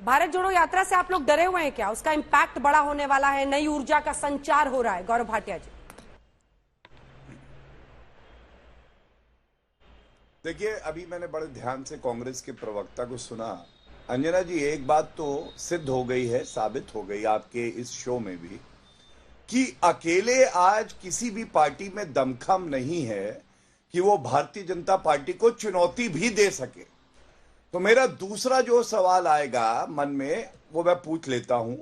भारत जोड़ो यात्रा से आप लोग डरे हुए हैं क्या? उसका इम्पैक्ट बड़ा होने वाला है, नई ऊर्जा का संचार हो रहा है। गौरव भाटिया जी, देखिए, अभी मैंने बड़े ध्यान से कांग्रेस के प्रवक्ता को सुना। अंजना जी, एक बात तो सिद्ध हो गई है, साबित हो गई आपके इस शो में भी, कि अकेले आज किसी भी पार्टी में दमखम नहीं है कि वो भारतीय जनता पार्टी को चुनौती भी दे सके। तो मेरा दूसरा जो सवाल आएगा मन में, वो मैं पूछ लेता हूं,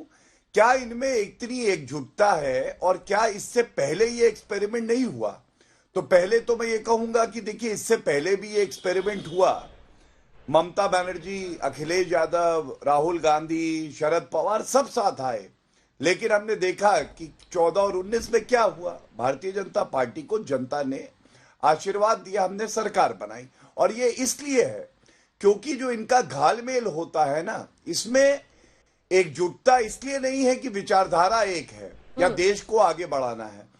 क्या इनमें इतनी एकजुटता है और क्या इससे पहले ये एक्सपेरिमेंट नहीं हुआ? तो पहले तो मैं ये कहूंगा कि देखिए, इससे पहले भी ये एक्सपेरिमेंट हुआ। ममता बनर्जी, अखिलेश यादव, राहुल गांधी, शरद पवार सब साथ आए, लेकिन हमने देखा कि 14 और 19 में क्या हुआ। भारतीय जनता पार्टी को जनता ने आशीर्वाद दिया, हमने सरकार बनाई। और ये इसलिए है क्योंकि जो इनका घालमेल होता है ना, इसमें एकजुटता इसलिए नहीं है कि विचारधारा एक है या देश को आगे बढ़ाना है।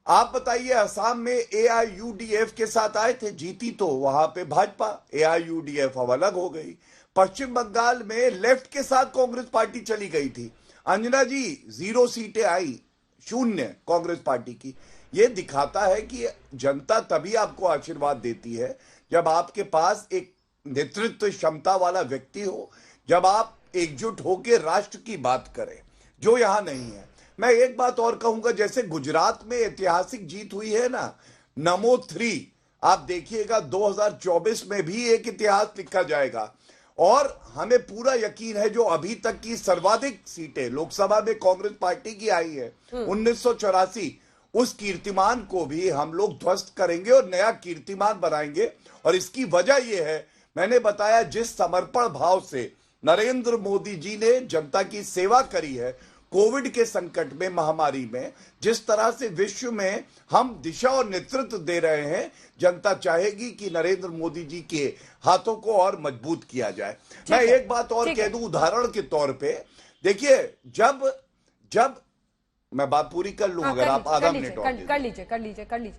आप बताइए, असम में एआईयूडीएफ के साथ आए थे, जीती तो वहां पे भाजपा, एआईयूडीएफ अब अलग हो गई। पश्चिम बंगाल में लेफ्ट के साथ कांग्रेस पार्टी चली गई थी। अंजना जी, 0 सीटें आई, 0 कांग्रेस पार्टी की। यह दिखाता है कि जनता तभी आपको आशीर्वाद देती है जब आपके पास एक नेतृत्व क्षमता वाला व्यक्ति हो, जब आप एकजुट होकर राष्ट्र की बात करें, जो यहां नहीं है। मैं एक बात और कहूंगा, जैसे गुजरात में ऐतिहासिक जीत हुई है ना, नमो 3, आप देखिएगा 2024 में भी एक इतिहास लिखा जाएगा। और हमें पूरा यकीन है, जो अभी तक की सर्वाधिक सीटें लोकसभा में कांग्रेस पार्टी की आई है 1984, उस कीर्तिमान को भी हम लोग ध्वस्त करेंगे और नया कीर्तिमान बनाएंगे। और इसकी वजह यह है, मैंने बताया, जिस समर्पण भाव से नरेंद्र मोदी जी ने जनता की सेवा करी है कोविड के संकट में, महामारी में, जिस तरह से विश्व में हम दिशा और नेतृत्व दे रहे हैं, जनता चाहेगी कि नरेंद्र मोदी जी के हाथों को और मजबूत किया जाए। मैं एक बात और कह दूं उदाहरण के तौर पे, देखिए, जब मैं बात पूरी कर लूं, अगर आप आधा मिनट और कर लीजिए।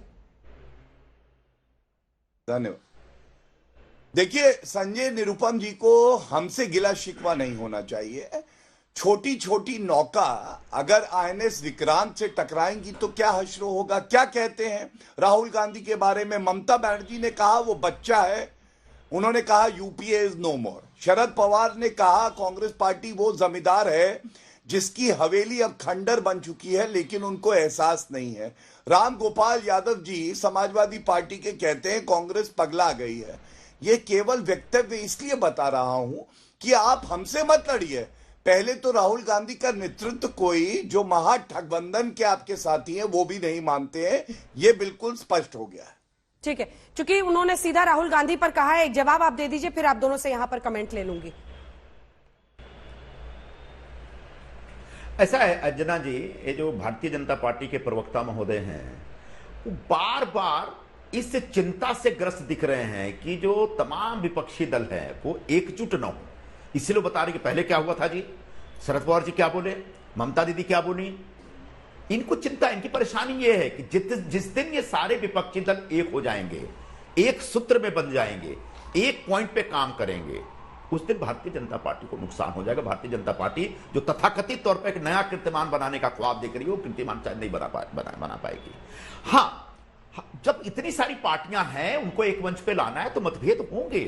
धन्यवाद। देखिए, संजय निरुपम जी को हमसे गिला शिकवा नहीं होना चाहिए। छोटी छोटी नौका अगर आईएनएस विक्रांत से टकराएंगी तो क्या हश्र होगा। क्या कहते हैं राहुल गांधी के बारे में? ममता बनर्जी ने कहा वो बच्चा है, उन्होंने कहा यूपीए इज नो मोर। शरद पवार ने कहा कांग्रेस पार्टी वो जमींदार है जिसकी हवेली अब खंडर बन चुकी है, लेकिन उनको एहसास नहीं है। राम गोपाल यादव जी समाजवादी पार्टी के कहते हैं कांग्रेस पगला गई है। ये केवल वक्तव्य इसलिए बता रहा हूं कि आप हमसे मत लड़िए। पहले तो राहुल गांधी का नेतृत्व कोई जो महाठगबंधन के आपके साथी हैं वो भी नहीं मानते हैं, ये बिल्कुल स्पष्ट हो गया है। ठीक है, चूंकि उन्होंने सीधा राहुल गांधी पर कहा है, एक जवाब आप दे दीजिए, फिर आप दोनों से यहां पर कमेंट ले लूंगी। ऐसा है अंजना जी, ये जो भारतीय जनता पार्टी के प्रवक्ता महोदय हैं, वो बार बार इस चिंता से ग्रस्त दिख रहे हैं कि जो तमाम विपक्षी दल है वो एकजुट न हो। इसीलिए बता रहे कि पहले क्या हुआ था जी, शरद पवार जी क्या बोले, ममता दीदी क्या बोली। इनको चिंता, इनकी परेशानी यह है कि जिस दिन ये सारे विपक्षी दल एक हो जाएंगे, एक सूत्र में बन जाएंगे, एक पॉइंट पे काम करेंगे, उस दिन भारतीय जनता पार्टी को नुकसान हो जाएगा। भारतीय जनता पार्टी जो तथाकथित तौर पर एक नया कीर्तिमान बनाने का ख्वाब देख रही है, वो कीर्तिमान शायद नहीं बना पाएगी। हाँ, जब इतनी सारी पार्टियां हैं, उनको एक मंच पे लाना है तो मतभेद होंगे,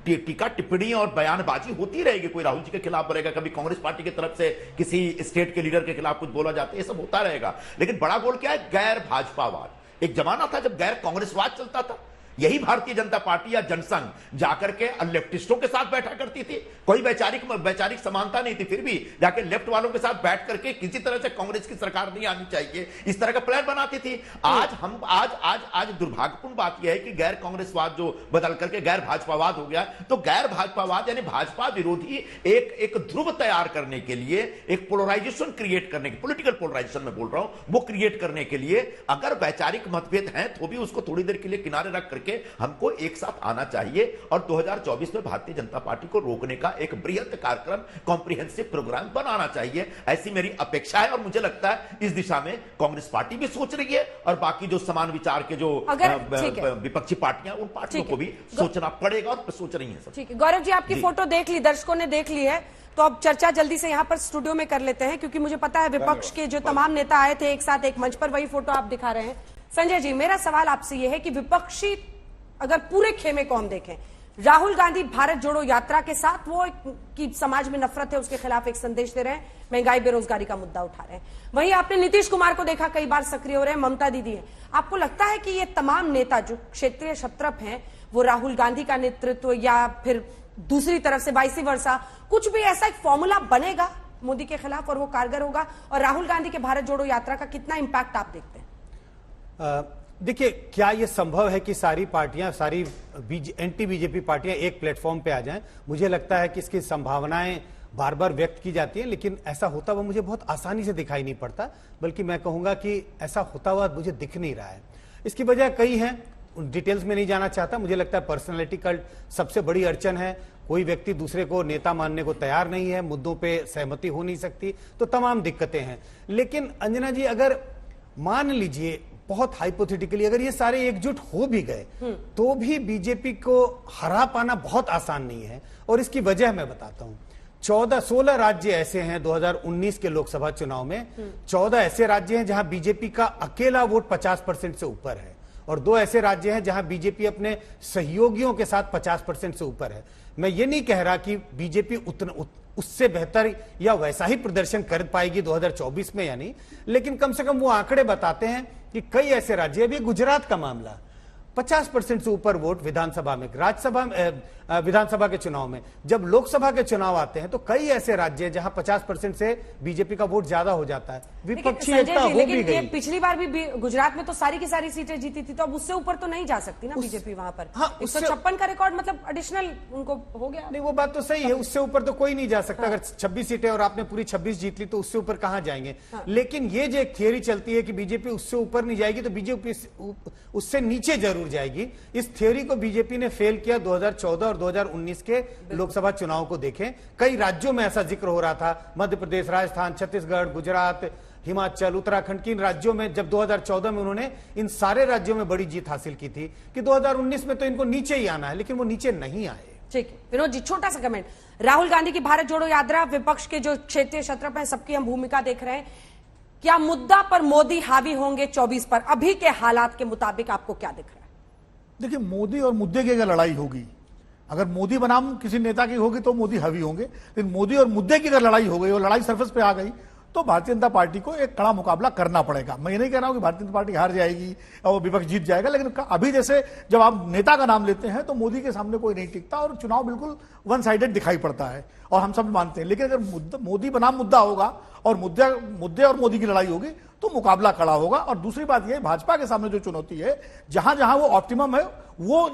टीका टिप्पणी और बयानबाजी होती रहेगी। कोई राहुल जी के खिलाफ बोलेगा, कभी कांग्रेस पार्टी की तरफ से किसी स्टेट के लीडर के खिलाफ कुछ बोला जाता है, ये सब होता रहेगा। लेकिन बड़ा गोल क्या है? गैर भाजपावाद। एक जमाना था जब गैर कांग्रेसवाद चलता था, यही भारतीय जनता पार्टी या जनसंघ जाकर के लेफ्टिस्टों के साथ बैठा करती थी। कोई वैचारिक समानता नहीं थी, फिर भी जाके लेफ्ट वालों के साथ बैठ करके किसी तरह से कांग्रेस की सरकार नहीं आनी चाहिए, इस तरह का प्लान बनाती थी। आज दुर्भाग्यपूर्ण बात यह है कि गैर कांग्रेसवाद जो बदल करके गैर भाजपावाद हो गया। तो गैर भाजपावाद यानी भाजपा विरोधी एक ध्रुव तैयार करने के लिए, एक पोलराइजेशन क्रिएट करने के, पॉलिटिकल पोलराइजेशन में बोल रहा हूं, वो क्रिएट करने के लिए अगर वैचारिक मतभेद हैं तो भी उसको थोड़ी देर के लिए किनारे रख करके करके हमको एक साथ आना चाहिए और 2024 में भारतीय जनता पार्टी को रोकने का एक बृहत कार्यक्रम, कॉम्प्रिहेंसिव प्रोग्राम बनाना चाहिए, ऐसी मेरी अपेक्षा है। और मुझे लगता है इस दिशा में कांग्रेस पार्टी भी सोच रही है और बाकी जो समान विचार के जो विपक्षी पार्टियां, उन पार्टियों को भी सोचना पड़ेगा और सोच रही हैं। ठीक है गौरव जी, आपकी फोटो देख ली, दर्शकों ने देख ली है, तो अब चर्चा जल्दी से यहाँ पर स्टूडियो में कर लेते हैं, क्योंकि मुझे पता है विपक्ष के जो तमाम नेता आए थे एक साथ एक मंच पर, वही फोटो आप दिखा रहे हैं। संजय जी, मेरा सवाल आपसे यह है कि विपक्षी अगर पूरे खेमे को हम देखें, राहुल गांधी भारत जोड़ो यात्रा के साथ वो कि समाज में नफरत है उसके खिलाफ एक संदेश दे रहे हैं, महंगाई बेरोजगारी का मुद्दा उठा रहे हैं। वहीं आपने नीतीश कुमार को देखा कई बार सक्रिय हो रहे हैं, ममता दीदी है। आपको लगता है कि ये तमाम नेता जो क्षेत्रीय क्षत्रप हैं, वो राहुल गांधी का नेतृत्व या फिर दूसरी तरफ से वाइस वर्सा, कुछ भी ऐसा एक फॉर्मूला बनेगा मोदी के खिलाफ और वो कारगर होगा? और राहुल गांधी के भारत जोड़ो यात्रा का कितना इंपैक्ट आप देखते हैं? देखिए, क्या यह संभव है कि सारी पार्टियां, सारी एंटी बीजेपी पार्टियां एक प्लेटफॉर्म पे आ जाएं? मुझे लगता है कि इसकी संभावनाएं बार बार व्यक्त की जाती हैं, लेकिन ऐसा होता हुआ मुझे बहुत आसानी से दिखाई नहीं पड़ता, बल्कि मैं कहूंगा कि ऐसा होता हुआ मुझे दिख नहीं रहा है। इसकी वजह कई हैं, डिटेल्स में नहीं जाना चाहता। मुझे लगता है पर्सनैलिटी कल्ट सबसे बड़ी अड़चन है। कोई व्यक्ति दूसरे को नेता मानने को तैयार नहीं है, मुद्दों पे सहमति हो नहीं सकती, तो तमाम दिक्कतें हैं। लेकिन अंजना जी, अगर मान लीजिए बहुत हाइपोथेटिकली अगर ये सारे एकजुट हो भी गए तो भी बीजेपी को हरा पाना बहुत आसान नहीं है। और इसकी वजह मैं बताता हूं। 16 राज्य ऐसे हैं 2019 के लोकसभा चुनाव में, 14 ऐसे राज्य हैं जहां बीजेपी का अकेला वोट 50% से ऊपर है, और 2 ऐसे राज्य हैं जहां बीजेपी अपने सहयोगियों के साथ 50% से ऊपर है। मैं ये नहीं कह रहा कि बीजेपी उससे बेहतर या वैसा ही प्रदर्शन कर पाएगी 2024 में या नहीं, लेकिन कम से कम वो आंकड़े बताते हैं कि कई ऐसे राज्य, अभी गुजरात का मामला, 50% से ऊपर वोट विधानसभा में, विधानसभा के चुनाव में। जब लोकसभा के चुनाव आते हैं तो कई ऐसे राज्य हैं जहां 50% से बीजेपी का वोट ज्यादा हो जाता है। विपक्षी एकता हो भी गई। पिछली बार भी गुजरात में तो सारी की सारी सीटें जीती थी, तो अब उससे ऊपर तो नहीं जा सकती ना बीजेपी वहां पर। 156 का रिकॉर्ड मतलब एडिशनल उनको हो गया। नहीं, वो बात तो सही है, उससे ऊपर तो कोई नहीं जा सकता। अगर 26 सीटें और आपने पूरी 26 जीत ली तो उससे ऊपर कहां जाएंगे? लेकिन ये जो एक थियोरी चलती है कि बीजेपी उससे ऊपर नहीं जाएगी तो बीजेपी उससे नीचे जरूर जाएगी, इस थ्योरी को बीजेपी ने फेल किया 2014 और 2019 के लोकसभा चुनाव को देखें। कई राज्यों में ऐसा जिक्र हो रहा था, मध्य प्रदेश, राजस्थान, छत्तीसगढ़, गुजरात, हिमाचल, उत्तराखंड की इन राज्यों में जब 2014 में उन्होंने इन सारे राज्यों में बड़ी जीत हासिल की थी कि 2019 में तो इनको नीचे ही आना है, लेकिन वो नीचे नहीं आए। ठीक है विनोद जी, छोटा सा कमेंट। राहुल गांधी की भारत जोड़ो यात्रा, विपक्ष के जो क्षेत्रीय क्षत्रप है, सबकी हम भूमिका देख रहे हैं। क्या मुद्दा पर मोदी हावी होंगे 24 पर? अभी के हालात के मुताबिक आपको क्या दिख रहा है? देखिए, मोदी और मुद्दे की अगर लड़ाई होगी, अगर मोदी बनाम किसी नेता की होगी तो मोदी हावी होंगे, लेकिन मोदी और मुद्दे की अगर लड़ाई हो गई और लड़ाई सरफेस पे आ गई तो भारतीय जनता पार्टी को एक कड़ा मुकाबला करना पड़ेगा। मैं ये नहीं कह रहा हूं कि भारतीय जनता पार्टी हार जाएगी और विपक्ष जीत जाएगा, लेकिन अभी जैसे जब आप नेता का नाम लेते हैं तो मोदी के सामने कोई नहीं टिकता और चुनाव बिल्कुल वन साइडेड दिखाई पड़ता है और हम सब मानते हैं। लेकिन अगर मोदी बनाम मुद्दा होगा और मुद्दे और मोदी की लड़ाई होगी तो मुकाबला कड़ा होगा। और दूसरी बात यह, भाजपा के सामने जो चुनौती है, जहां जहां वो ऑप्टिमम है वो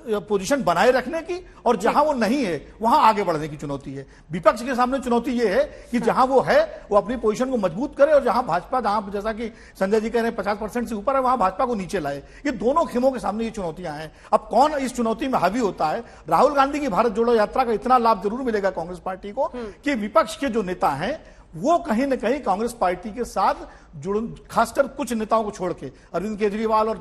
पोजीशन बनाए रखने की, और जहां वो नहीं है वहां आगे बढ़ने की चुनौती है। विपक्ष के सामने चुनौती ये है कि जहां वो है वो अपनी पोजीशन को मजबूत करे, और जहां भाजपा, जहां जैसा कि संजय जी कह रहे हैं 50% से ऊपर है, वहां भाजपा को नीचे लाए। ये दोनों खेमों के सामने ये चुनौतियां हैं। अब कौन इस चुनौती में हावी होता है? राहुल गांधी की भारत जोड़ो यात्रा का इतना लाभ जरूर मिलेगा कांग्रेस पार्टी को कि विपक्ष के जो नेता हैं वो कहीं ना कहीं कांग्रेस पार्टी के साथ जुड़, खासकर कुछ नेताओं को छोड़ के, अरविंद केजरीवाल और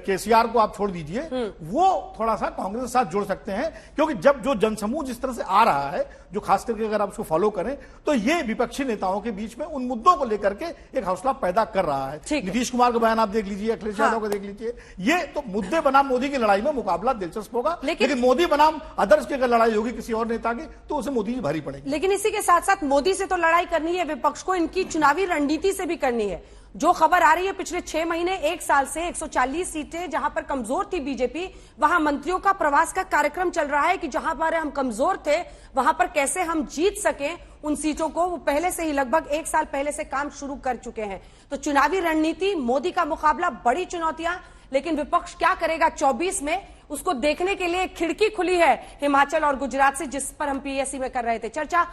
केसीआर को आप छोड़ दीजिए, वो थोड़ा सा कांग्रेस के साथ जुड़ सकते हैं। क्योंकि जब जो जनसमूह जिस तरह से आ रहा है, जो खास करके अगर आप उसको फॉलो करें तो ये विपक्षी नेताओं के बीच में उन मुद्दों को लेकर के एक हौसला पैदा कर रहा है। नीतीश कुमार का बयान आप देख लीजिए, अखिलेश यादव का देख लीजिए, ये तो मुद्दे बनाम मोदी की लड़ाई में मुकाबला दिलचस्प होगा। लेकिन मोदी बनाम अदर्स की अगर लड़ाई होगी किसी और नेता की तो उसे मोदी जी भारी पड़ेगी। लेकिन इसी के साथ साथ मोदी से तो लड़ाई करनी है, विपक्ष को इनकी चुनावी रणनीति से भी करनी है। जो खबर आ रही है पिछले 6 महीने, 1 साल से 140 सीटें जहां पर कमजोर थी बीजेपी, वहां मंत्रियों का प्रवास का कार्यक्रम चल रहा है कि जहां पर हम कमजोर थे वहां पर कैसे हम जीत सकें उन सीटों को। वो पहले से ही लगभग 1 साल पहले से काम शुरू कर चुके हैं। तो चुनावी रणनीति, मोदी का मुकाबला, बड़ी चुनौतियां, लेकिन विपक्ष क्या करेगा 24 में, उसको देखने के लिए खिड़की खुली है हिमाचल और गुजरात से, जिस पर हम पीएससी में कर रहे थे चर्चा।